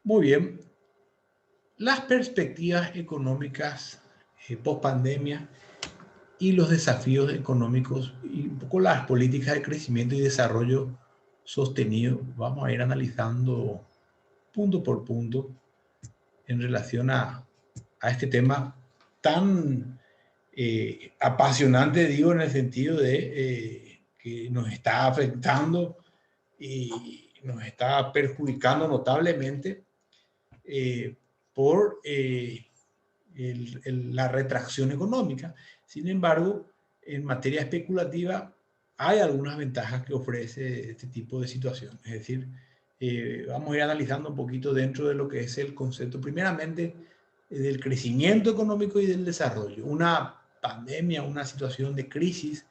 Muy bien. Las perspectivas económicas post pandemia y los desafíos económicos y un poco las políticas de crecimiento y desarrollo sostenido. Vamos a ir analizando punto por punto en relación a este tema tan apasionante, digo, en el sentido de que nos está afectando y nos está perjudicando notablemente eh, por la retracción económica. Sin embargo, en materia especulativa hay algunas ventajas que ofrece este tipo de situación. Es decir, vamos a ir analizando un poquito dentro de lo que es el concepto, primeramente, del crecimiento económico y del desarrollo. Una pandemia, una situación de crisis,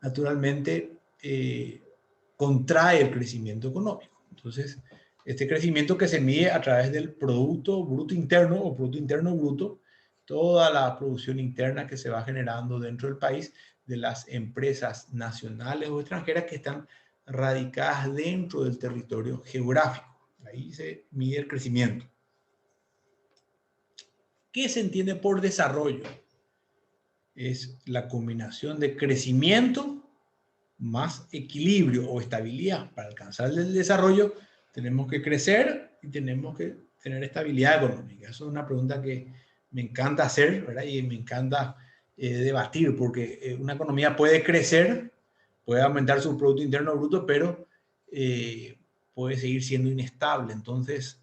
naturalmente contrae el crecimiento económico. Entonces, este crecimiento que se mide a través del Producto Bruto Interno o Producto Interno Bruto, toda la producción interna que se va generando dentro del país de las empresas nacionales o extranjeras que están radicadas dentro del territorio geográfico. Ahí se mide el crecimiento. ¿Qué se entiende por desarrollo? Es la combinación de crecimiento más equilibrio o estabilidad. Para alcanzar el desarrollo tenemos que crecer y tenemos que tener estabilidad económica. Eso es una pregunta que me encanta hacer, ¿verdad? Y me encanta debatir, porque una economía puede crecer, puede aumentar su Producto Interno Bruto, pero puede seguir siendo inestable. Entonces,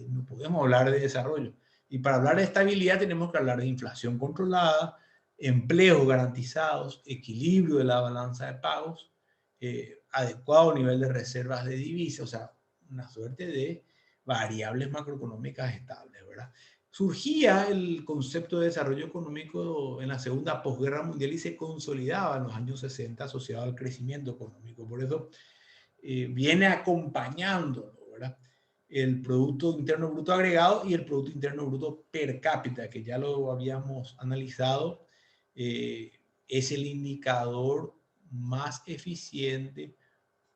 no podemos hablar de desarrollo. Y para hablar de estabilidad tenemos que hablar de inflación controlada, empleos garantizados, equilibrio de la balanza de pagos, adecuado nivel de reservas de divisas, o sea, una suerte de variables macroeconómicas estables, ¿verdad? Surgía el concepto de desarrollo económico en la segunda posguerra mundial y se consolidaba en los años 60 asociado al crecimiento económico. Por eso viene acompañando, ¿verdad?, el Producto Interno Bruto agregado y el Producto Interno Bruto per cápita, que ya lo habíamos analizado, es el indicador más eficiente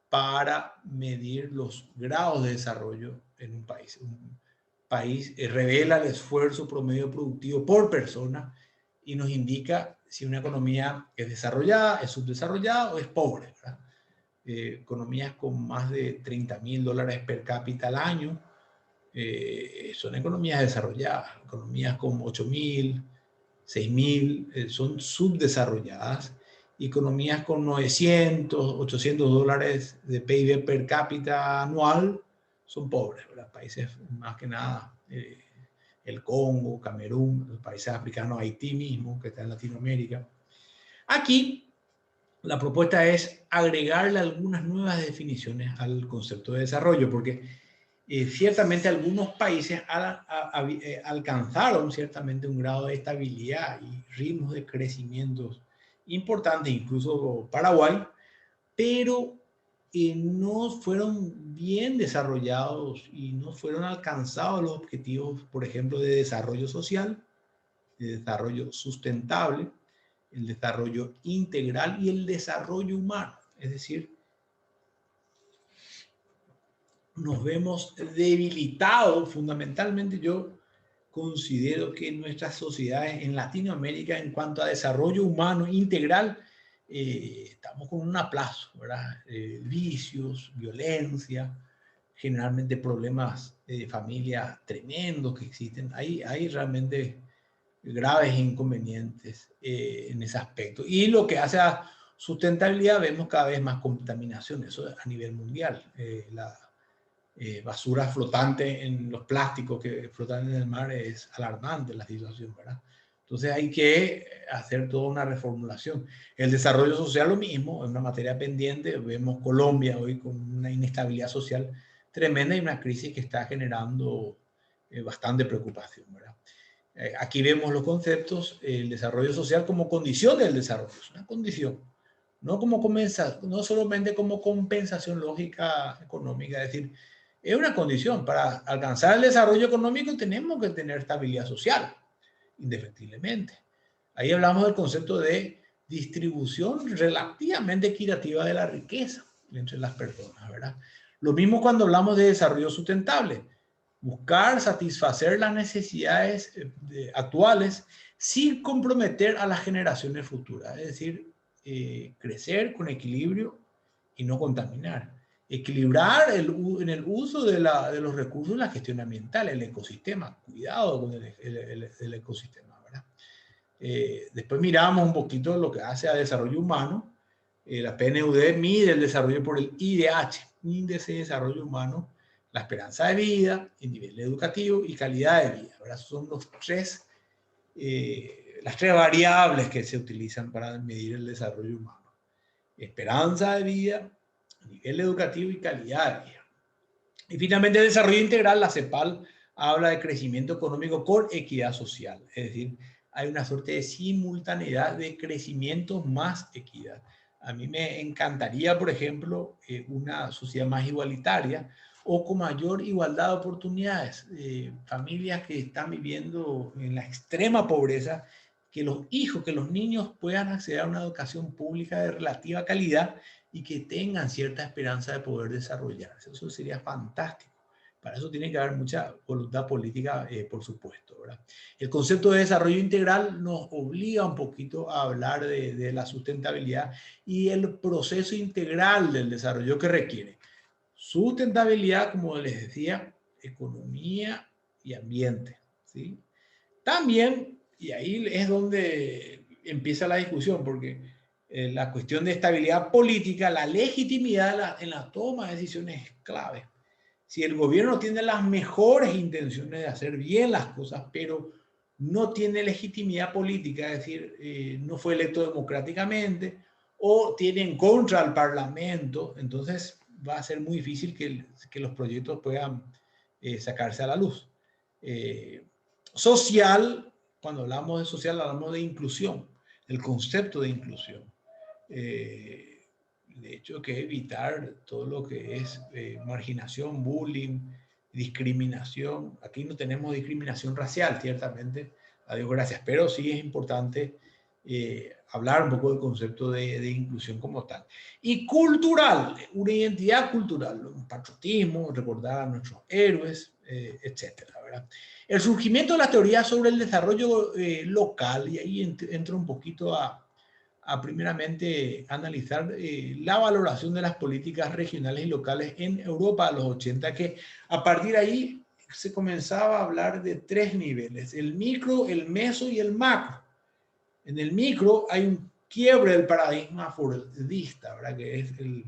para medir los grados de desarrollo en un país. Un país revela el esfuerzo promedio productivo por persona y nos indica si una economía es desarrollada, es subdesarrollada o es pobre, ¿verdad? Economías con más de $30,000 per cápita al año son economías desarrolladas. Economías con 8,000, 6,000 son subdesarrolladas. Economías con 900, $800 de PIB per cápita anual son pobres, ¿verdad? Países más que nada, el Congo, Camerún, los países africanos, Haití mismo, que está en Latinoamérica. Aquí la propuesta es agregarle algunas nuevas definiciones al concepto de desarrollo, porque ciertamente algunos países alcanzaron ciertamente un grado de estabilidad y ritmos de crecimiento importantes, incluso Paraguay, pero no fueron bien desarrollados y no fueron alcanzados los objetivos, por ejemplo, de desarrollo social, de desarrollo sustentable, el desarrollo integral y el desarrollo humano. Es decir, nos vemos debilitados. Fundamentalmente yo considero que nuestras sociedades en Latinoamérica en cuanto a desarrollo humano integral estamos con un aplazo, ¿verdad? Vicios, violencia, generalmente problemas de familia tremendos que existen. Hay realmente graves inconvenientes en ese aspecto. Y lo que hace a sustentabilidad, vemos cada vez más contaminación, eso a nivel mundial. La basura flotante en los plásticos que flotan en el mar es alarmante la situación, ¿verdad? Entonces hay que hacer toda una reformulación. El desarrollo social lo mismo, es una materia pendiente. Vemos Colombia hoy con una inestabilidad social tremenda y una crisis que está generando bastante preocupación, ¿verdad? Aquí vemos los conceptos, el desarrollo social como condición del desarrollo, es una condición, no solamente como compensación lógica económica, es decir, es una condición. Para alcanzar el desarrollo económico tenemos que tener estabilidad social, indefectiblemente. Ahí hablamos del concepto de distribución relativamente equitativa de la riqueza entre las personas, ¿verdad? Lo mismo cuando hablamos de desarrollo sustentable. buscar satisfacer las necesidades actuales sin comprometer a las generaciones futuras. Es decir, crecer con equilibrio y no contaminar. Equilibrar en el uso de los recursos, la gestión ambiental, el ecosistema. Cuidado con el ecosistema, ¿verdad? Después miramos un poquito lo que hace a desarrollo humano. La PNUD mide el desarrollo por el IDH, Índice de Desarrollo Humano, la esperanza de vida, el nivel educativo y calidad de vida, ¿verdad? Son las tres variables que se utilizan para medir el desarrollo humano. Esperanza de vida, nivel educativo y calidad de vida. Y finalmente, el desarrollo integral, la CEPAL habla de crecimiento económico con equidad social. Es decir, hay una suerte de simultaneidad de crecimiento más equidad. A mí me encantaría, por ejemplo, una sociedad más igualitaria o con mayor igualdad de oportunidades. Familias que están viviendo en la extrema pobreza, que los hijos, que los niños puedan acceder a una educación pública de relativa calidad y que tengan cierta esperanza de poder desarrollarse. Eso sería fantástico. Para eso tiene que haber mucha voluntad política, por supuesto, ¿verdad? El concepto de desarrollo integral nos obliga un poquito a hablar de la sustentabilidad y el proceso integral del desarrollo que requiere. Sustentabilidad, como les decía, economía y ambiente, ¿sí? También, y ahí es donde empieza la discusión, porque la cuestión de estabilidad política, la legitimidad en la toma de decisiones es clave. Si el gobierno tiene las mejores intenciones de hacer bien las cosas, pero no tiene legitimidad política, es decir, no fue electo democráticamente, o tiene en contra al Parlamento, entonces va a ser muy difícil que los proyectos puedan sacarse a la luz. Social, cuando hablamos de social, hablamos de inclusión, el concepto de inclusión. De hecho, que evitar todo lo que es marginación, bullying, discriminación. Aquí no tenemos discriminación racial, ciertamente, a Dios gracias, pero sí es importante hablar un poco del concepto de inclusión como tal. Y cultural, una identidad cultural, un patriotismo, recordar a nuestros héroes, etcétera, ¿verdad? El surgimiento de las teorías sobre el desarrollo local, y ahí entro un poquito a primeramente analizar la valoración de las políticas regionales y locales en Europa a los 80, que a partir de ahí se comenzaba a hablar de tres niveles, el micro, el meso y el macro. En el micro hay un quiebre del paradigma fordista, ¿verdad? Que es el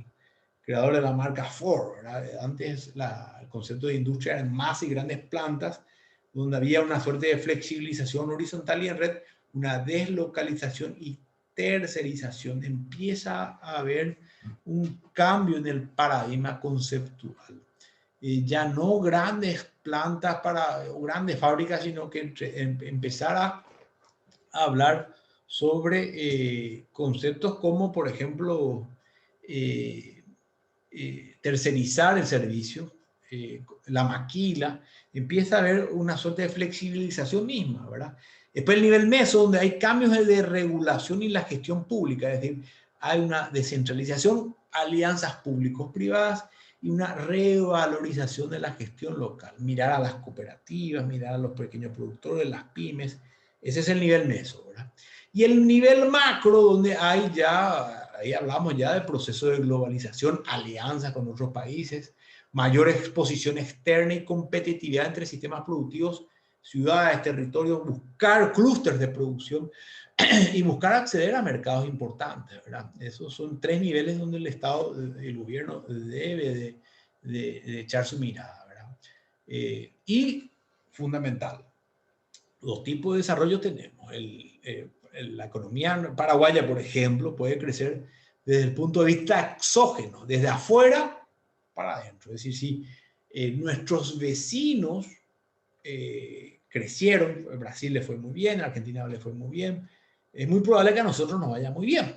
creador de la marca Ford, ¿verdad? Antes el concepto de industria era en masa y grandes plantas, donde había una suerte de flexibilización horizontal y en red, una deslocalización y tercerización. Empieza a haber un cambio en el paradigma conceptual. Ya no grandes plantas o grandes fábricas, sino que empezar a hablar sobre conceptos como, por ejemplo, tercerizar el servicio, la maquila, empieza a haber una suerte de flexibilización misma, ¿verdad? Después el nivel meso, donde hay cambios de regulación y la gestión pública, es decir, hay una descentralización, alianzas públicos-privadas y una revalorización de la gestión local. Mirar a las cooperativas, mirar a los pequeños productores, las pymes, ese es el nivel meso, ¿verdad? Y el nivel macro, donde hay ya, ahí hablamos ya del proceso de globalización, alianzas con otros países, mayor exposición externa y competitividad entre sistemas productivos, ciudades, territorios, buscar clústeres de producción y buscar acceder a mercados importantes, ¿verdad? Esos son tres niveles donde el Estado, el gobierno debe de echar su mirada, ¿verdad? Y fundamental, dos tipos de desarrollo tenemos. La economía paraguaya, por ejemplo, puede crecer desde el punto de vista exógeno, desde afuera para adentro. Es decir, si nuestros vecinos crecieron, Brasil le fue muy bien, Argentina le fue muy bien, es muy probable que a nosotros nos vaya muy bien,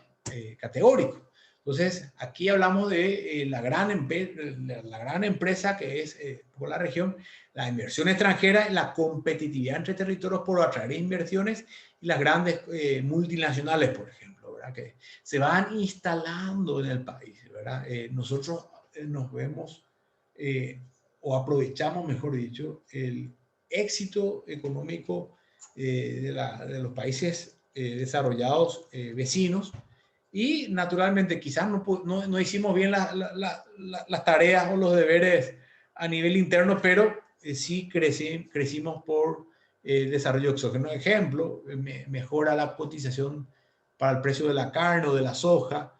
categórico. Entonces, aquí hablamos de la gran empresa que es por la región, la inversión extranjera, la competitividad entre territorios por atraer inversiones y las grandes multinacionales, por ejemplo, ¿verdad? Que se van instalando en el país, ¿verdad? Nosotros nos vemos o aprovechamos, mejor dicho, el éxito económico de los países desarrollados vecinos y naturalmente quizás no hicimos bien las tareas o los deberes a nivel interno, pero sí crecimos por desarrollo exógeno. Ejemplo, mejora la cotización para el precio de la carne o de la soja,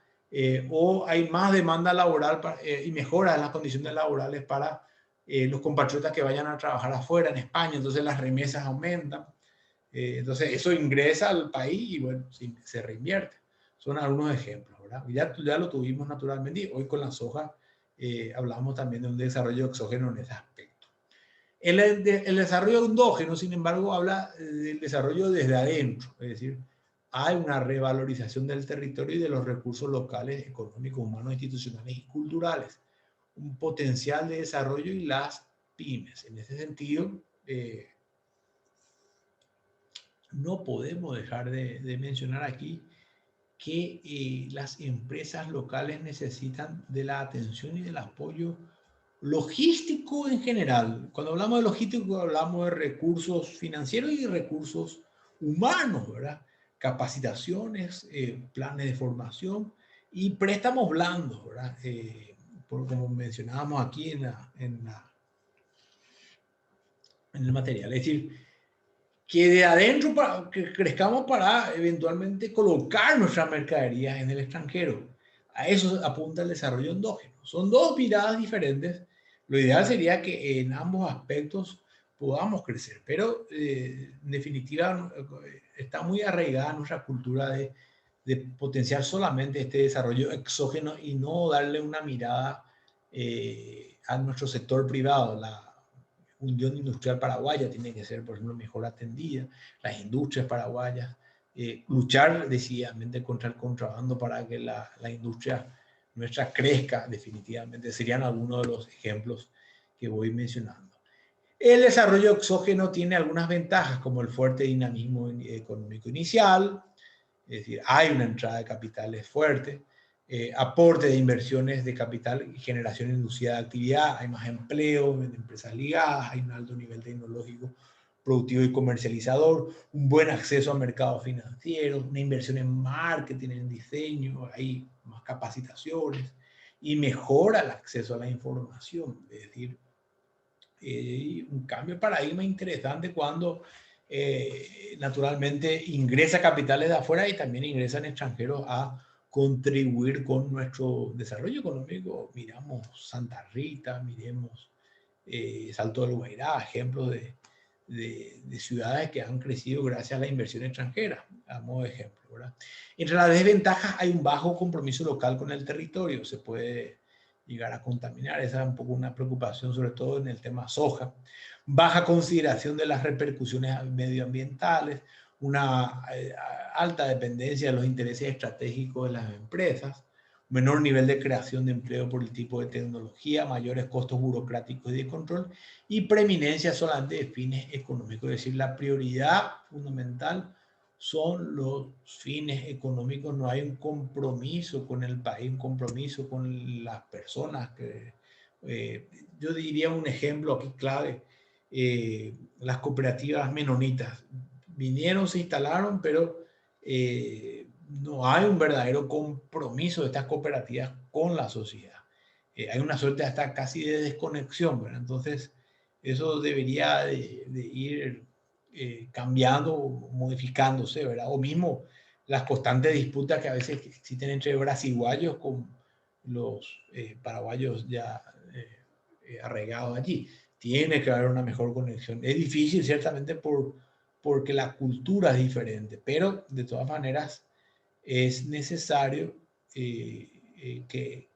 o hay más demanda laboral y mejora las condiciones laborales para los compatriotas que vayan a trabajar afuera en España, entonces las remesas aumentan, entonces eso ingresa al país y bueno, se reinvierte. Son algunos ejemplos, ¿verdad? Ya lo tuvimos naturalmente y hoy con la soja hablamos también de un desarrollo exógeno en ese aspecto. El desarrollo endógeno, sin embargo, habla del desarrollo desde adentro, es decir, hay una revalorización del territorio y de los recursos locales, económicos, humanos, institucionales y culturales, un potencial de desarrollo y las pymes. En ese sentido, no podemos dejar de mencionar aquí que las empresas locales necesitan de la atención y del apoyo logístico en general. Cuando hablamos de logístico, hablamos de recursos financieros y recursos humanos, ¿verdad? Capacitaciones, planes de formación y préstamos blandos, ¿verdad? Como mencionábamos aquí en el material. Es decir, que de adentro que crezcamos para eventualmente colocar nuestras mercaderías en el extranjero. A eso apunta el desarrollo endógeno. Son dos miradas diferentes. Lo ideal sería que en ambos aspectos podamos crecer, pero en definitiva está muy arraigada nuestra cultura de potenciar solamente este desarrollo exógeno y no darle una mirada a nuestro sector privado. La Unión Industrial Paraguaya tiene que ser, por ejemplo, mejor atendida, las industrias paraguayas, luchar decididamente contra el contrabando para que la industria nuestra crezca definitivamente. Serían algunos de los ejemplos que voy mencionando. El desarrollo exógeno tiene algunas ventajas, como el fuerte dinamismo económico inicial, es decir, hay una entrada de capitales fuerte, aporte de inversiones de capital y generación inducida de actividad, hay más empleo en empresas ligadas, hay un alto nivel tecnológico, productivo y comercializador, un buen acceso a mercados financieros, una inversión en marketing, en diseño, hay más capacitaciones y mejora el acceso a la información, es decir, un cambio de paradigma interesante cuando naturalmente ingresa capitales de afuera y también ingresan extranjeros a contribuir con nuestro desarrollo económico. Miramos Santa Rita, miremos Salto del Guairá, ejemplos de ciudades que han crecido gracias a la inversión extranjera, a modo de ejemplo, ¿verdad? Entre las desventajas hay un bajo compromiso local con el territorio, se puede llegar a contaminar, esa es un poco una preocupación, sobre todo en el tema soja, baja consideración de las repercusiones medioambientales, una alta dependencia de los intereses estratégicos de las empresas, menor nivel de creación de empleo por el tipo de tecnología, mayores costos burocráticos y de control y preeminencia solamente de fines económicos. Es decir, la prioridad fundamental son los fines económicos, no hay un compromiso con el país, un compromiso con las personas. Yo diría un ejemplo aquí clave, las cooperativas menonitas vinieron, se instalaron, pero no hay un verdadero compromiso de estas cooperativas con la sociedad. Hay una suerte hasta casi de desconexión, ¿verdad? Entonces, eso debería de ir cambiando, modificándose, ¿verdad? O mismo las constantes disputas que a veces existen entre brasiguayos con los paraguayos ya arraigados allí. Tiene que haber una mejor conexión. Es difícil, ciertamente, porque la cultura es diferente, pero de todas maneras es necesario que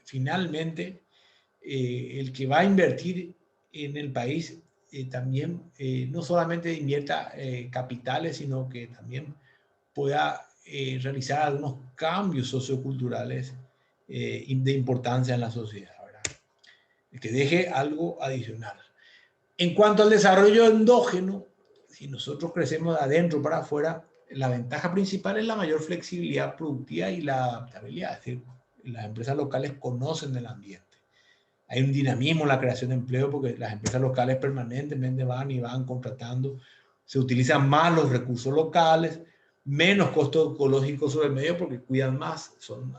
finalmente el que va a invertir en el país también no solamente invierta capitales, sino que también pueda realizar algunos cambios socioculturales de importancia en la sociedad, ¿verdad? Que deje algo adicional. En cuanto al desarrollo endógeno, si nosotros crecemos de adentro para afuera, la ventaja principal es la mayor flexibilidad productiva y la adaptabilidad. Es decir, las empresas locales conocen el ambiente. Hay un dinamismo en la creación de empleo porque las empresas locales permanentemente van y van contratando. Se utilizan más los recursos locales, menos costo ecológico sobre el medio porque cuidan más. Son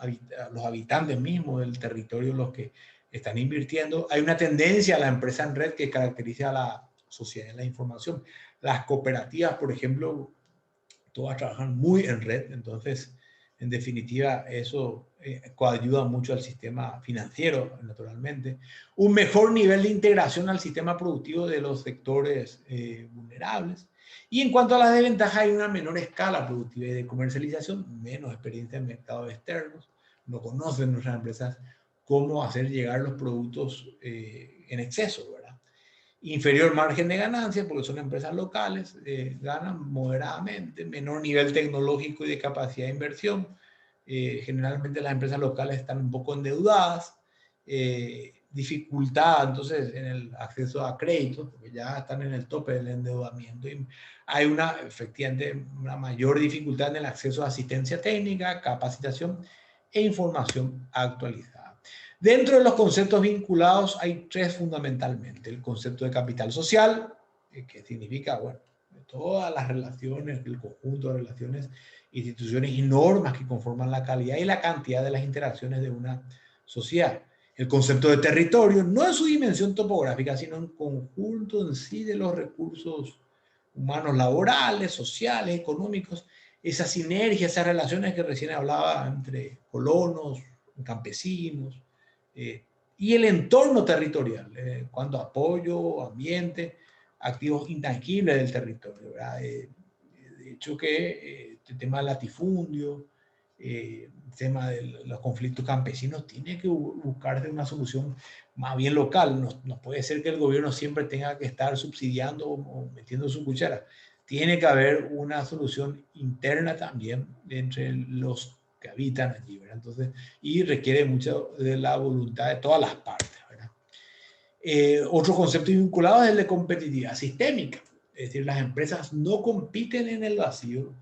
los habitantes mismos del territorio los que están invirtiendo. Hay una tendencia a la empresa en red que caracteriza a la sociedad de la información. Las cooperativas, por ejemplo, todas trabajan muy en red, entonces, en definitiva, eso coayuda mucho al sistema financiero, naturalmente. Un mejor nivel de integración al sistema productivo de los sectores vulnerables. Y en cuanto a las desventajas, hay una menor escala productiva y de comercialización, menos experiencia en mercados externos, no conocen nuestras empresas cómo hacer llegar los productos en exceso, ¿verdad? Inferior margen de ganancia, porque son empresas locales, ganan moderadamente, menor nivel tecnológico y de capacidad de inversión. Generalmente las empresas locales están un poco endeudadas, dificultad entonces en el acceso a créditos, porque ya están en el tope del endeudamiento. Y hay efectivamente una mayor dificultad en el acceso a asistencia técnica, capacitación e información actualizada. Dentro de los conceptos vinculados hay tres fundamentalmente. El concepto de capital social, que significa, bueno, todas las relaciones, el conjunto de relaciones, instituciones y normas que conforman la calidad y la cantidad de las interacciones de una sociedad. El concepto de territorio, no en su dimensión topográfica, sino en conjunto en sí de los recursos humanos laborales, sociales, económicos, esa sinergia, esas relaciones que recién hablaba entre colonos, campesinos, y el entorno territorial, cuanto a apoyo, ambiente, activos intangibles del territorio, ¿verdad? De hecho que el tema del latifundio, el tema de los conflictos campesinos, tiene que buscarse una solución más bien local. No puede ser que el gobierno siempre tenga que estar subsidiando o metiendo su cuchara. Tiene que haber una solución interna también entre los que habitan allí, ¿verdad? Entonces, y requiere mucho de la voluntad de todas las partes, ¿verdad? Otro concepto vinculado es el de competitividad sistémica. Es decir, las empresas no compiten en el vacío,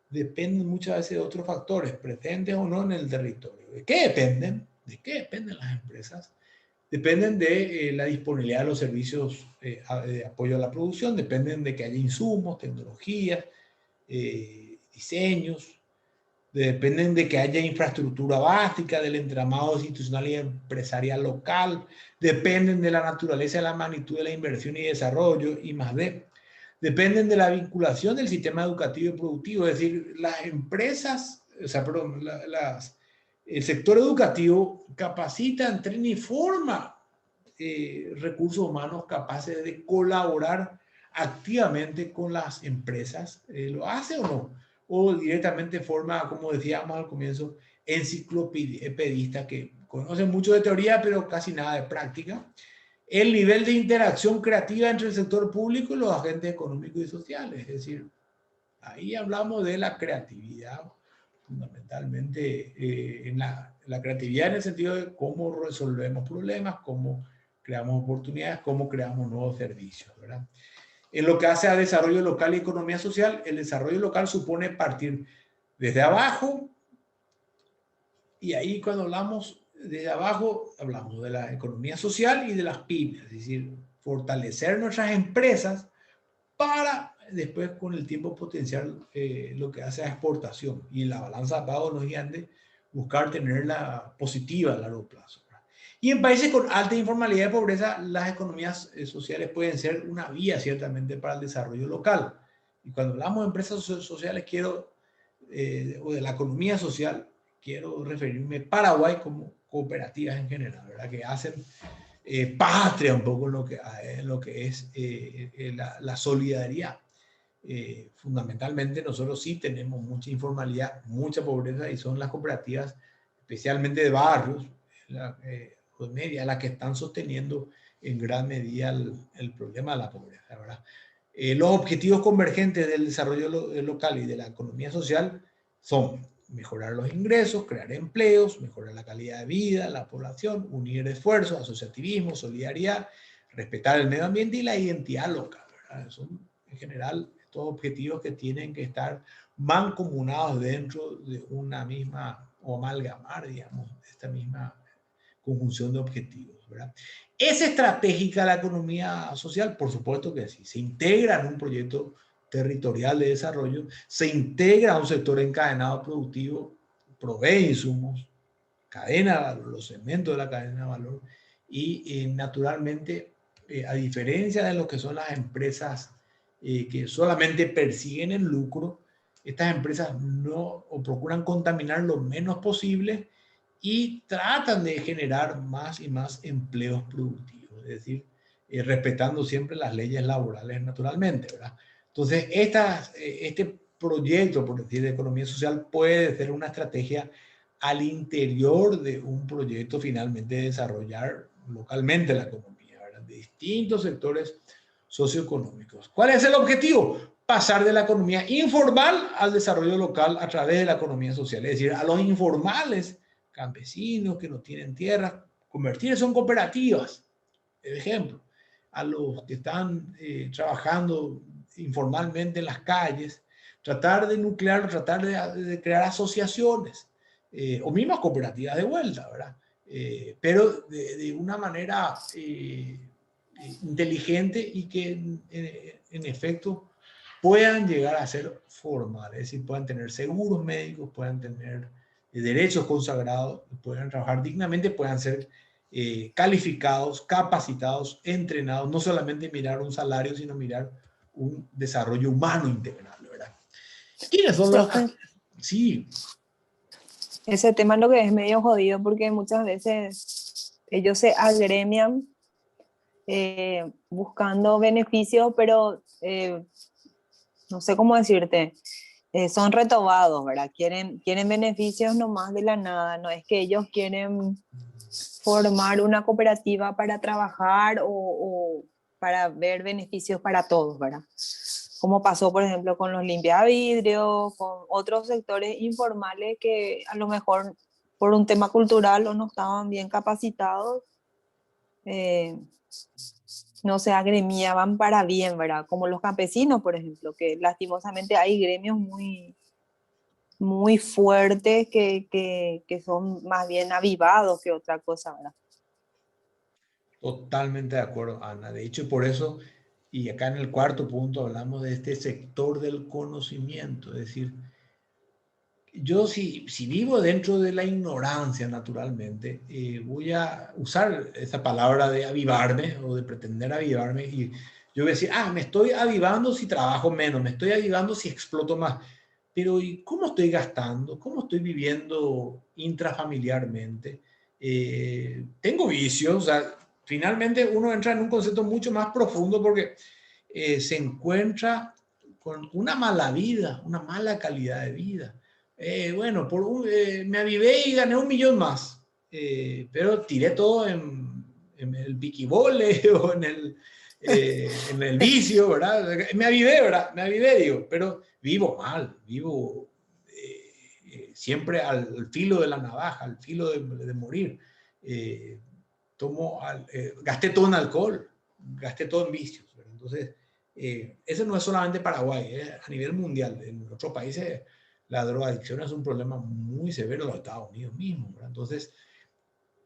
dependen muchas veces de otros factores, presentes o no en el territorio. ¿De qué dependen? ¿De qué dependen las empresas? Dependen de la disponibilidad de los servicios de apoyo a la producción, dependen de que haya insumos, tecnologías, diseños, dependen de que haya infraestructura básica, del entramado institucional y empresarial local, dependen de la naturaleza y la magnitud de la inversión y desarrollo, y más de. Dependen de la vinculación del sistema educativo y productivo, es decir, las empresas, o sea, perdón, el sector educativo capacita, entrena y forma recursos humanos capaces de colaborar activamente con las empresas. ¿Lo hace o no? O directamente forma, como decíamos al comienzo, enciclopedista que conoce mucho de teoría, pero casi nada de práctica. El nivel de interacción creativa entre el sector público y los agentes económicos y sociales. Es decir, ahí hablamos de la creatividad, fundamentalmente en la creatividad en el sentido de cómo resolvemos problemas, cómo creamos oportunidades, cómo creamos nuevos servicios, ¿verdad? En lo que hace a desarrollo local y economía social, el desarrollo local supone partir desde abajo, y ahí cuando hablamos desde abajo, hablamos de la economía social y de las pymes, es decir, fortalecer nuestras empresas para después con el tiempo potenciar lo que hace a exportación y la balanza de pagos nos guían de buscar tenerla positiva a largo plazo. Y en países con alta informalidad y pobreza, las economías sociales pueden ser una vía ciertamente para el desarrollo local. Y cuando hablamos de empresas sociales, o de la economía social, quiero referirme a Paraguay como cooperativas en general, ¿verdad? Que hacen patria un poco en lo que es la solidaridad. Fundamentalmente nosotros sí tenemos mucha informalidad, mucha pobreza y son las cooperativas, especialmente de barrios, o media, las que están sosteniendo en gran medida el problema de la pobreza, ¿verdad? Los objetivos convergentes del desarrollo local y de la economía social son mejorar los ingresos, crear empleos, mejorar la calidad de vida de la población, unir esfuerzos, asociativismo, solidaridad, respetar el medio ambiente y la identidad local, ¿verdad? Son en general estos objetivos que tienen que estar mancomunados dentro de una misma, o amalgamar, digamos, esta misma conjunción de objetivos, ¿verdad? ¿Es estratégica la economía social? Por supuesto que sí. Se integra en un proyecto territorial de desarrollo, se integra a un sector encadenado productivo, provee insumos, cadena de valor, los segmentos de la cadena de valor y naturalmente, a diferencia de lo que son las empresas que solamente persiguen el lucro, estas empresas no o procuran contaminar lo menos posible y tratan de generar más y más empleos productivos, es decir, respetando siempre las leyes laborales naturalmente, ¿verdad? Entonces, este proyecto, por decir, de economía social puede ser una estrategia al interior de un proyecto finalmente de desarrollar localmente la economía, ¿verdad? De distintos sectores socioeconómicos. ¿Cuál es el objetivo? Pasar de la economía informal al desarrollo local a través de la economía social, es decir, a los informales, campesinos que no tienen tierra, convertirse en cooperativas, por ejemplo, a los que están trabajando informalmente en las calles, tratar de nuclear, tratar de crear asociaciones o mismas cooperativas de vuelta, ¿verdad? Pero de una manera inteligente y que en efecto puedan llegar a ser formales, es decir, puedan tener seguros médicos, puedan tener derechos consagrados, puedan trabajar dignamente, puedan ser calificados, capacitados, entrenados, no solamente mirar un salario, sino mirar un desarrollo humano integral, ¿verdad? ¿Quiénes son los? Profe, Sí, ese tema es lo que es medio jodido porque muchas veces ellos se agremian buscando beneficios, pero no sé cómo decirte, son retobados, ¿verdad? Quieren beneficios nomás de la nada, no es que ellos quieren formar una cooperativa para trabajar o para ver beneficios para todos, ¿verdad? Como pasó, por ejemplo, con los limpiavidrios, con otros sectores informales que a lo mejor por un tema cultural o no estaban bien capacitados, eh, no se agremiaban para bien, ¿verdad? Como los campesinos, por ejemplo, que lastimosamente hay gremios muy fuertes que son más bien avivados que otra cosa, ¿verdad? totalmente de acuerdo, Ana. De hecho, por eso, y acá en el cuarto punto hablamos de este sector del conocimiento, es decir, yo si vivo dentro de la ignorancia naturalmente, voy a usar esa palabra de avivarme o de pretender avivarme y yo voy a decir, me estoy avivando si trabajo menos, me estoy avivando si exploto más, pero ¿y cómo estoy gastando? ¿Cómo estoy viviendo intrafamiliarmente? Tengo vicios, o sea, finalmente uno entra en un concepto mucho más profundo porque se encuentra con una mala vida, una mala calidad de vida. Bueno, me avivé y gané 1 millón más, pero tiré todo en el biquibole o en el vicio, ¿verdad? Me avivé, ¿verdad? Me avivé, digo, pero vivo mal, vivo siempre al filo de la navaja, al filo de morir. Eh, gasté todo en alcohol, gasté todo en vicios, ¿verdad? Entonces, eso no es solamente Paraguay, a nivel mundial. En otros países la drogadicción es un problema muy severo en los Estados Unidos mismos, ¿verdad? Entonces,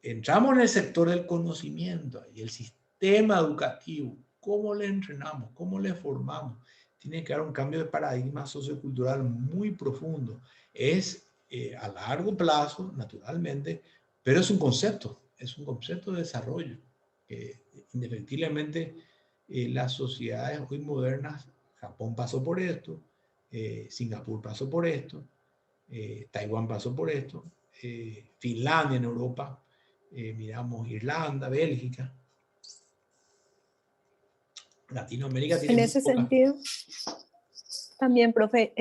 entramos en el sector del conocimiento y el sistema educativo, ¿cómo le entrenamos? ¿Cómo le formamos? Tiene que haber un cambio de paradigma sociocultural muy profundo. Es a largo plazo, naturalmente, pero es un concepto de desarrollo. Indefectiblemente, las sociedades hoy modernas, Japón pasó por esto, Singapur pasó por esto, Taiwán pasó por esto, Finlandia en Europa, miramos Irlanda, Bélgica, Latinoamérica tiene En muy ese pocas. sentido, también, profe,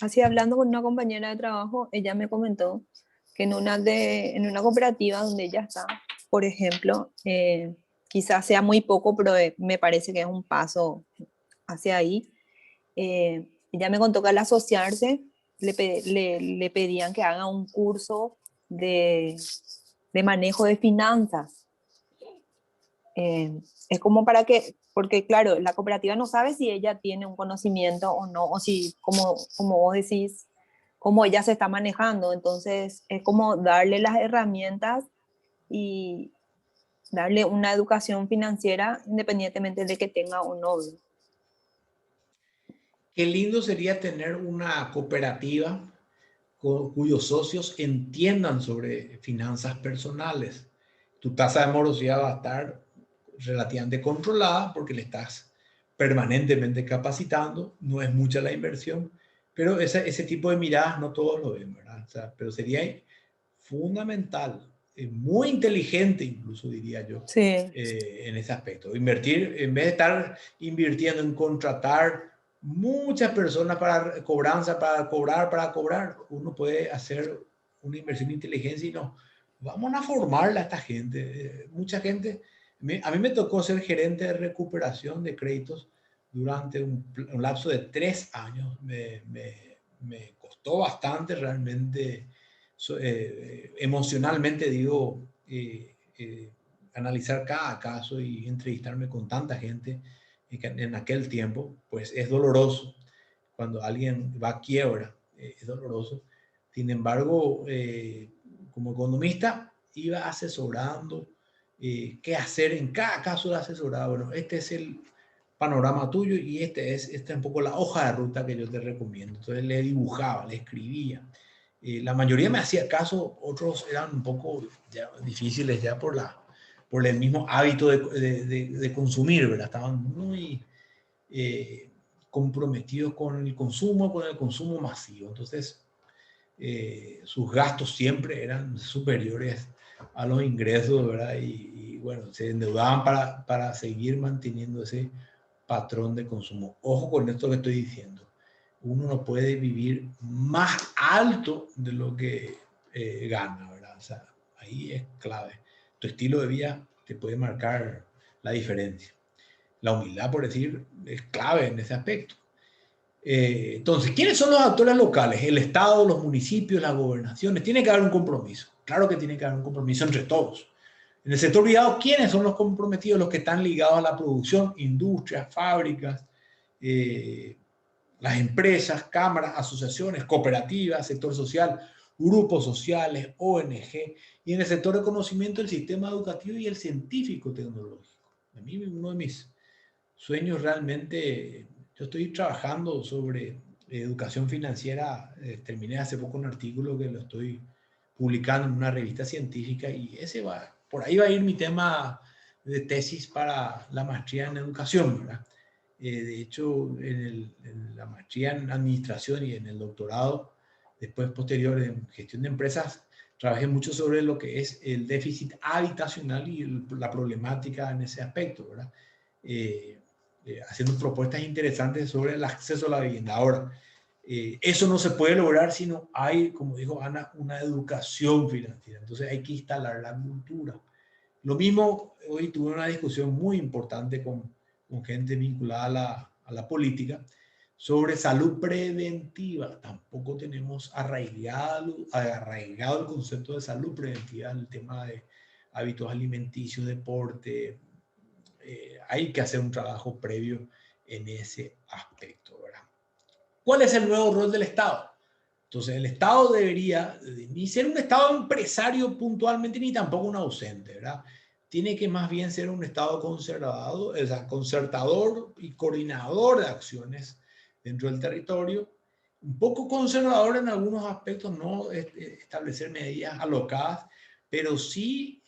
así hablando con una compañera de trabajo, ella me comentó que en una cooperativa donde ella está, por ejemplo, quizás sea muy poco, pero me parece que es un paso hacia ahí. Ella me contó que al asociarse le pedían que haga un curso de, de manejo de finanzas. Es como para que, porque claro, la cooperativa no sabe si ella tiene un conocimiento o no, o si, como vos decís, cómo ella se está manejando. Entonces, es como darle las herramientas y darle una educación financiera independientemente de que tenga o no. Qué lindo sería tener una cooperativa cuyos socios entiendan sobre finanzas personales. Tu tasa de morosidad va a estar relativamente controlada porque le estás permanentemente capacitando, no es mucha la inversión, pero ese tipo de miradas no todos lo ven, ¿verdad? O sea, pero sería fundamental, muy inteligente incluso diría yo, Sí, en ese aspecto. Invertir, en vez de estar invirtiendo en contratar muchas personas para cobranza, para cobrar, uno puede hacer una inversión de inteligencia y no, vamos a formarla a esta gente. Mucha gente, a mí me tocó ser gerente de recuperación de créditos durante un lapso de 3 años. Me costó bastante realmente, emocionalmente, digo, analizar cada caso y entrevistarme con tanta gente en aquel tiempo, pues es doloroso. Cuando alguien va a quiebra, es doloroso. Sin embargo, como economista, iba asesorando qué hacer en cada caso de asesorado. Bueno, este es el panorama tuyo y esta es un poco la hoja de ruta que yo te recomiendo. Entonces le dibujaba, le escribía. La mayoría me hacía caso, otros eran un poco ya difíciles ya por el mismo hábito de consumir, ¿verdad? Estaban muy comprometidos con el consumo masivo. Entonces, sus gastos siempre eran superiores a los ingresos, ¿verdad? Y bueno, se endeudaban para seguir manteniendo ese patrón de consumo. Ojo con esto que estoy diciendo. Uno no puede vivir más alto de lo que gana, ¿verdad? O sea, ahí es clave. Tu estilo de vida te puede marcar la diferencia. La humildad, por decir, es clave en ese aspecto. Entonces, ¿quiénes son los actores locales? El Estado, los municipios, las gobernaciones. Tiene que haber un compromiso. Claro que tiene que haber un compromiso entre todos. En el sector privado, ¿quiénes son los comprometidos? Los que están ligados a la producción, industrias, fábricas, eh, las empresas, cámaras, asociaciones, cooperativas, sector social, grupos sociales, ONG, y en el sector de conocimiento, el sistema educativo y el científico tecnológico. A mí uno de mis sueños realmente, yo estoy trabajando sobre educación financiera, terminé hace poco un artículo que lo estoy publicando en una revista científica y por ahí va a ir mi tema de tesis para la maestría en educación, ¿verdad? De hecho, en la maestría en administración y en el doctorado, después posterior en gestión de empresas, trabajé mucho sobre lo que es el déficit habitacional y la problemática en ese aspecto, ¿verdad? Haciendo propuestas interesantes sobre el acceso a la vivienda. Ahora, eso no se puede lograr si no hay, como dijo Ana, una educación financiera. Entonces hay que instalar la cultura. Lo mismo, hoy tuve una discusión muy importante con gente vinculada a la política sobre salud preventiva. Tampoco tenemos arraigado el concepto de salud preventiva en el tema de hábitos alimenticios, deporte. Hay que hacer un trabajo previo en ese aspecto, ¿verdad? ¿Cuál es el nuevo rol del Estado? Entonces, el Estado debería ni ser un Estado empresario puntualmente, ni tampoco un ausente, ¿verdad? Tiene que más bien ser un Estado conservador, o sea, concertador y coordinador de acciones dentro del territorio, un poco conservador en algunos aspectos, no establecer medidas alocadas, pero sí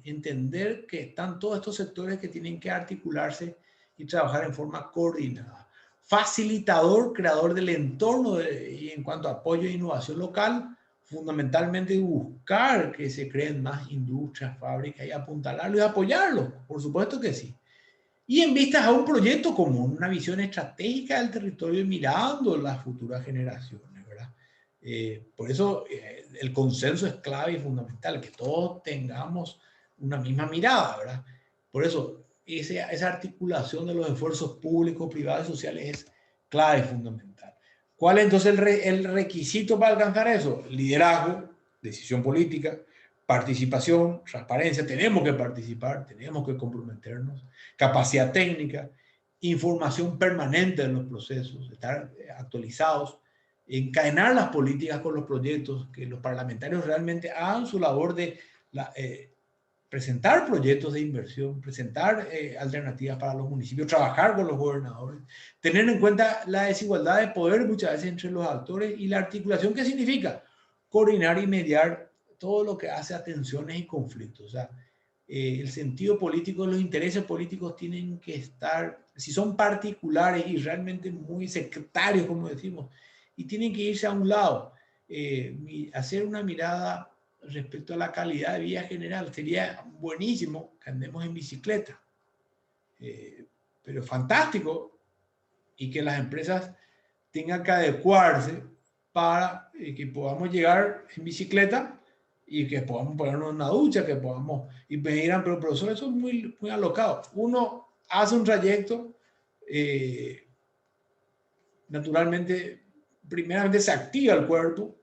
entender que están todos estos sectores que tienen que articularse y trabajar en forma coordinada. Facilitador, creador del entorno y en cuanto a apoyo e innovación local, fundamentalmente buscar que se creen más industrias, fábricas y apuntalarlo y apoyarlo, por supuesto que sí. Y en vistas a un proyecto común, una visión estratégica del territorio mirando las futuras generaciones, ¿verdad? Por eso el consenso es clave y fundamental, que todos tengamos una misma mirada, ¿verdad? Por eso esa articulación de los esfuerzos públicos, privados y sociales es clave y fundamental. ¿Cuál es entonces el requisito para alcanzar eso? Liderazgo, decisión política, participación, transparencia. Tenemos que participar, tenemos que comprometernos, capacidad técnica, información permanente en los procesos, estar actualizados, encadenar las políticas con los proyectos, que los parlamentarios realmente hagan su labor de presentar proyectos de inversión, presentar alternativas para los municipios, trabajar con los gobernadores, tener en cuenta la desigualdad de poder muchas veces entre los actores y la articulación que significa coordinar y mediar todo lo que hace a tensiones y conflictos. O sea, el sentido político, los intereses políticos tienen que estar, si son particulares y realmente muy sectarios, como decimos, y tienen que irse a un lado. Hacer una mirada respecto a la calidad de vida general. Sería buenísimo que andemos en bicicleta, pero fantástico, y que las empresas tengan que adecuarse para que podamos llegar en bicicleta y que podamos ponernos en una ducha, que podamos, y me dirán, pero profesor, eso es muy, muy alocado. Uno hace un trayecto, naturalmente, primeramente se activa el cuerpo,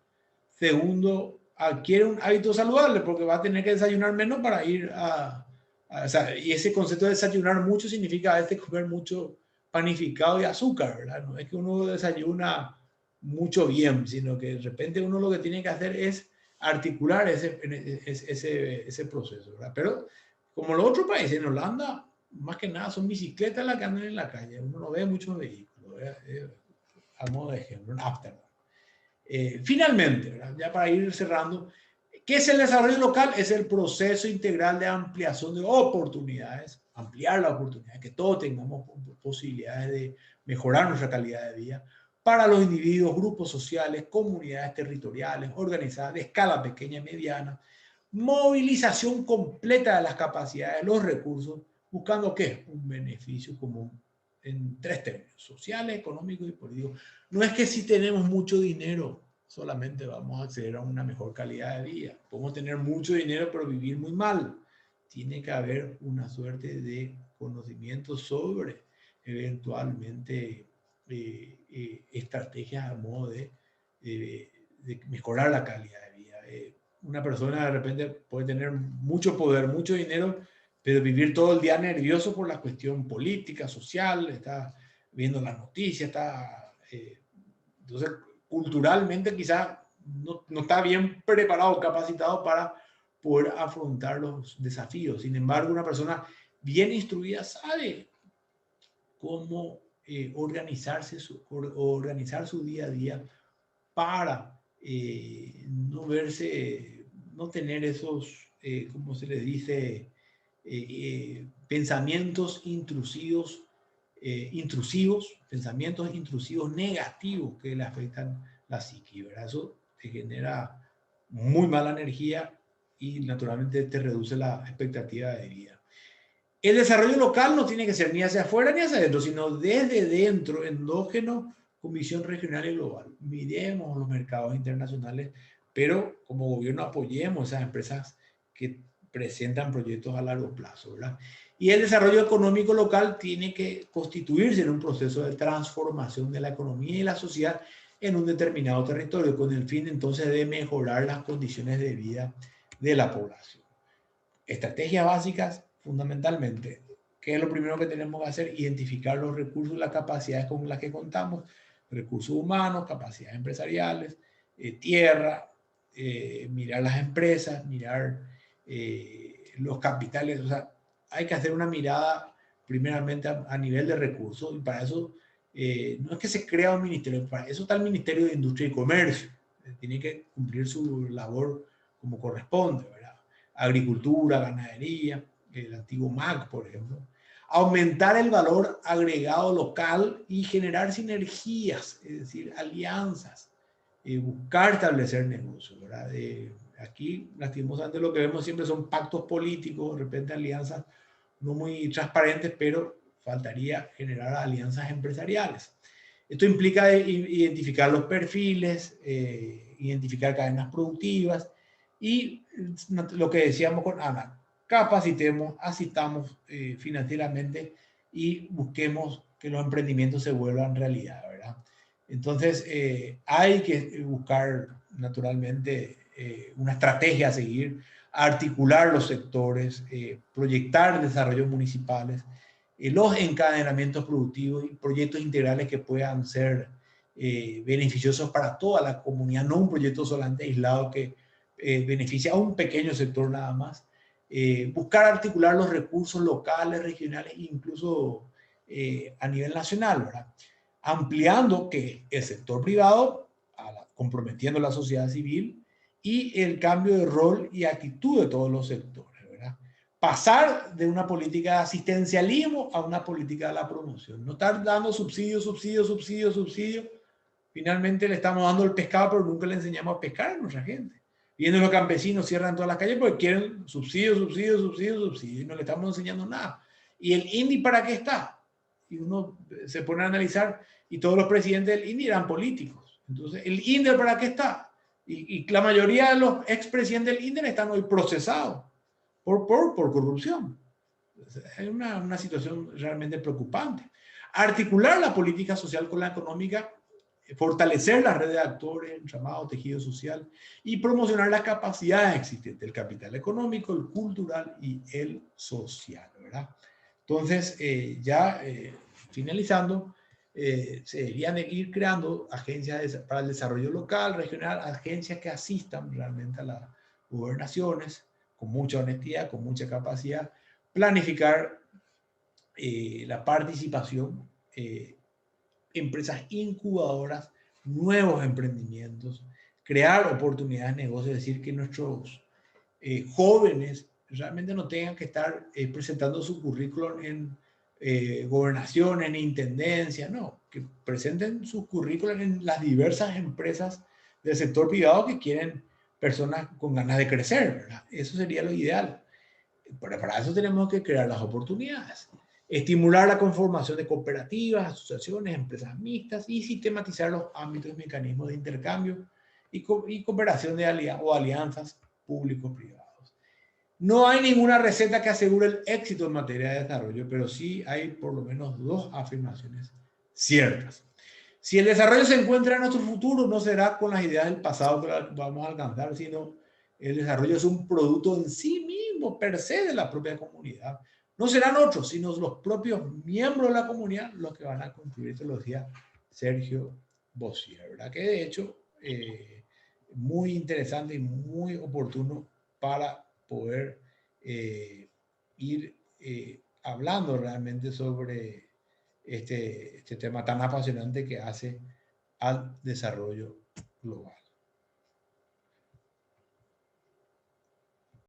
segundo, adquiere un hábito saludable porque va a tener que desayunar menos para ir o sea, y ese concepto de desayunar mucho significa a veces comer mucho panificado y azúcar, ¿verdad? No es que uno desayuna mucho bien, sino que de repente uno lo que tiene que hacer es articular ese proceso, ¿verdad? Pero como los otros países, en Holanda, más que nada son bicicletas las que andan en la calle, uno no ve muchos vehículos, a modo de ejemplo, en Ámsterdam. Finalmente, ¿verdad? Ya para ir cerrando, ¿qué es el desarrollo local? Es el proceso integral de ampliación de oportunidades, ampliar la oportunidad, que todos tengamos posibilidades de mejorar nuestra calidad de vida para los individuos, grupos sociales, comunidades territoriales, organizadas de escala pequeña y mediana, movilización completa de las capacidades, los recursos, buscando ¿qué? Un beneficio común en tres términos: sociales, económicos y políticos. No es que si tenemos mucho dinero solamente vamos a acceder a una mejor calidad de vida. Podemos tener mucho dinero pero vivir muy mal. Tiene que haber una suerte de conocimiento sobre eventualmente estrategias a modo de mejorar la calidad de vida. Una persona de repente puede tener mucho poder, mucho dinero, pero vivir todo el día nervioso por la cuestión política, social, está viendo las noticias, está... entonces, culturalmente quizás no está bien preparado, capacitado para poder afrontar los desafíos. Sin embargo, una persona bien instruida sabe cómo organizar su día a día para no verse, no tener esos, ¿cómo se les dice? Pensamientos intrusivos, pensamientos intrusivos negativos que le afectan la psique, ¿verdad? Eso te genera muy mala energía y naturalmente te reduce la expectativa de vida. El desarrollo local no tiene que ser ni hacia afuera ni hacia adentro, sino desde dentro, endógeno, con visión regional y global. Miremos los mercados internacionales, pero como gobierno apoyemos esas empresas que presentan proyectos a largo plazo, ¿verdad? Y el desarrollo económico local tiene que constituirse en un proceso de transformación de la economía y la sociedad en un determinado territorio, con el fin entonces de mejorar las condiciones de vida de la población. Estrategias básicas, fundamentalmente, ¿qué es lo primero que tenemos que hacer? Identificar los recursos y las capacidades con las que contamos, recursos humanos, capacidades empresariales, tierra, mirar las empresas, mirar los capitales, o sea, hay que hacer una mirada primeramente a nivel de recursos, y para eso no es que se crea un ministerio, para eso está el Ministerio de Industria y Comercio, tiene que cumplir su labor como corresponde, ¿verdad? Agricultura, ganadería, el antiguo MAC, por ejemplo. Aumentar el valor agregado local y generar sinergias, es decir, alianzas, buscar establecer negocios, ¿verdad? Aquí, lastimosamente, lo que vemos siempre son pactos políticos, de repente alianzas no muy transparentes, pero faltaría generar alianzas empresariales. Esto implica identificar los perfiles, identificar cadenas productivas y lo que decíamos con Ana, capacitemos, asistamos financieramente y busquemos que los emprendimientos se vuelvan realidad, ¿verdad? Entonces, hay que buscar naturalmente una estrategia a seguir, articular los sectores, proyectar desarrollos municipales, los encadenamientos productivos y proyectos integrales que puedan ser beneficiosos para toda la comunidad, no un proyecto solamente aislado que beneficia a un pequeño sector nada más. Buscar articular los recursos locales, regionales e incluso a nivel nacional, ¿verdad? Ampliando que el sector privado, comprometiendo la sociedad civil y el cambio de rol y actitud de todos los sectores, ¿verdad? Pasar de una política de asistencialismo a una política de la promoción. No estar dando subsidios, subsidios, subsidios, subsidios. Finalmente le estamos dando el pescado, pero nunca le enseñamos a pescar a nuestra gente. Vienen los campesinos, cierran todas las calles porque quieren subsidios, subsidios, subsidios, subsidios. Y no le estamos enseñando nada. ¿Y el INDI para qué está? Y uno se pone a analizar y todos los presidentes del INDI eran políticos. Entonces, ¿el INDI para qué está? Y la mayoría de los expresidentes del INDI están hoy procesados por corrupción. Es una situación realmente preocupante. Articular la política social con la económica, fortalecer la red de actores, el llamado tejido social y promocionar las capacidades existentes, el capital económico, el cultural y el social, ¿verdad? Entonces, finalizando, se deberían de ir creando agencias para el desarrollo local, regional, agencias que asistan realmente a las gobernaciones con mucha honestidad, con mucha capacidad, planificar la participación, empresas incubadoras, nuevos emprendimientos, crear oportunidades de negocio, es decir, que nuestros jóvenes realmente no tengan que estar presentando su currículum en gobernaciones, en intendencia, no, que presenten su currículum en las diversas empresas del sector privado que quieren personas con ganas de crecer, ¿verdad? Eso sería lo ideal. Pero para eso tenemos que crear las oportunidades. Estimular la conformación de cooperativas, asociaciones, empresas mixtas y sistematizar los ámbitos y mecanismos de intercambio y cooperación de alianzas público-privados. No hay ninguna receta que asegure el éxito en materia de desarrollo, pero sí hay por lo menos dos afirmaciones ciertas. Si el desarrollo se encuentra en nuestro futuro, no será con las ideas del pasado que vamos a alcanzar, sino el desarrollo es un producto en sí mismo, per se, de la propia comunidad. No serán otros, sino los propios miembros de la comunidad los que van a construir. Esto lo decía Sergio Bossier, ¿verdad? Que de hecho, muy interesante y muy oportuno para poder ir hablando realmente sobre este tema tan apasionante que hace al desarrollo global.